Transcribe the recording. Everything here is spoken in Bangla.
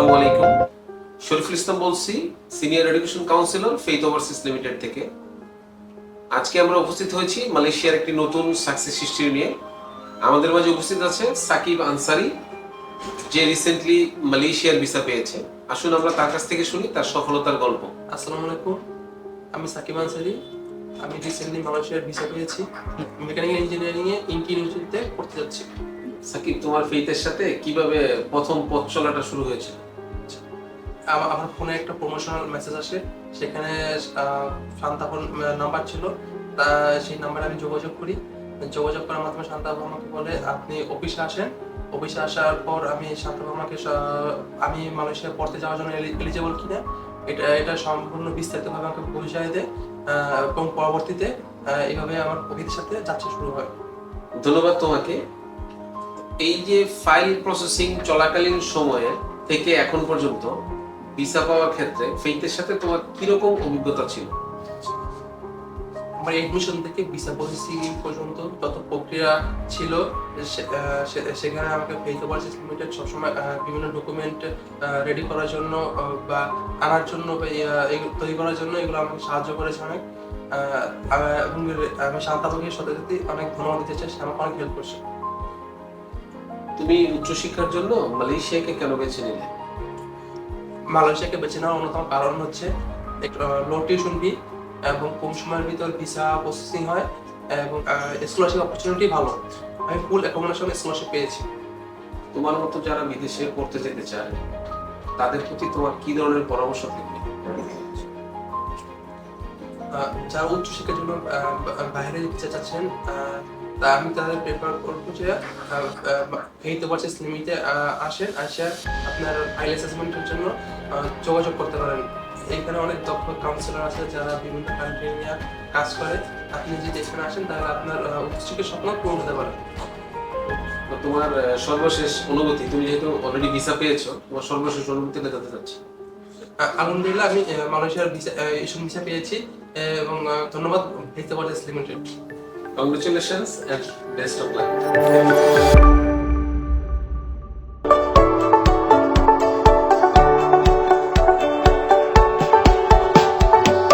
আসসালামু আলাইকুম। শরীফুল ইসলাম বলছি, senior education councillor faith overseas limited থেকে। আজকে আমরা উপস্থিত হয়েছি মালয়েশিয়ার একটি নতুন সাকসেস হিস্ট্রি নিয়ে। আমাদের মাঝে উপস্থিত আছে সাকিব আনসারি, যে রিসেন্টলি মালয়েশিয়ার ভিসা পেয়েছে। আসুন আমরা তার কাছ থেকে শুনি তার সফলতার গল্প। আসসালামু আলাইকুম, আমি সাকিব আনসারি। আমি রিসেন্টলি মালয়েশিয়ার ভিসা পেয়েছি। মেকানিক্যাল ইঞ্জিনিয়ারিং এ ইনকি ইউনিভার্সিটিতে পড়তে যাচ্ছি। সাকিব, তোমার ফেইথের সাথে কিভাবে প্রথম পথ চলাটা শুরু হয়েছিল? আমার ফোনে একটা প্রমোশনাল মেসেজ আসে, সেখানে শান্তাফোন নাম্বার ছিল। সেই নাম্বারে আমি যোগাযোগ করি। যোগাযোগ করার মাধ্যমে শান্তাফোন আমাকে বলে আপনি অফিসে আসেন। অফিসে আসার পর আমি শান্তাফোন আমাকে আমি মালয়েশিয়া পড়তে যাওয়ার জন্য এলিজিবল কিনা এটা সম্পূর্ণ বিস্তারিতভাবে আমাকে বুঝিয়ে দেয়, এবং পরবর্তীতে এইভাবে আমার অফিসের সাথে যাত্রা শুরু হয়। ধন্যবাদ তোমাকে। এই যে ফাইল প্রসেসিং চলাকালীন সময়ে থেকে এখন পর্যন্ত ভিসা পাওয়ার ক্ষেত্রে ফেইথের সাথে তোমার কিরকম অভিজ্ঞতা ছিল? আমার এডমিশন থেকে ভিসা প্রসেসিং পর্যন্ত যত প্রক্রিয়া ছিল, সেখানে আমাকে ফেইথ ওভারসিজ লিমিটেড সবসময় বিভিন্ন ডকুমেন্ট রেডি করার জন্য বা আনার জন্য বা তৈরি করার জন্য এগুলো আমাকে সাহায্য করেছে অনেক। এবং আমি শান্তাবাগের সাথে সাথে অনেক ধন্যবাদ দিতে চাই, সে আমাকে অনেক হেল্প করছে। তুমি উচ্চশিক্ষার জন্য মালয়েশিয়াকে কেন বেছে নিলে? মালয়েশিয়াকে বেছে নেওয়ার অন্যতম কারণ হচ্ছে লো টিউশন ফি এবং কম সময়ের ভিতর ভিসা প্রসেসিং হয়, এবং স্কলারশিপ অপরচুনিটি ভালো। আমি ফুল অ্যাকোমোডেশন স্কলারশিপ পেয়েছি। তোমার মতো যারা বিদেশে পড়তে যেতে চায় তাদের প্রতি তোমার কি ধরনের পরামর্শ থাকবে? যারা উচ্চশিক্ষার জন্য বাইরে যেতে চাচ্ছেন, তা আমি তাদের প্রেফার করবো যে ফেইথ ওভারসিজ লিমিটে আসেন, আসে আপনার ফাইল অ্যাসেসমেন্টের জন্য যোগাযোগ করতে পারেন। এখানে অনেক দক্ষ কাউন্সিলর আছে যারা বিভিন্ন কান্ট্রি নিয়ে কাজ করে। আপনি যদি এখানে আসেন তাহলে আপনার উচ্চশিক্ষার স্বপ্ন পূরণ হতে পারে। তো তোমার সর্বশেষ অনুভূতি, তুমি যেহেতু অলরেডি ভিসা পেয়েছো, তোমার সর্বশেষ অনুভূতিটা জানতে চাচ্ছি। আলহামদুলিল্লাহ, আমি মালয়েশিয়ার ভিসা ভিসা পেয়েছি, এবং ধন্যবাদ faith overseas limited. Congratulations and best of luck.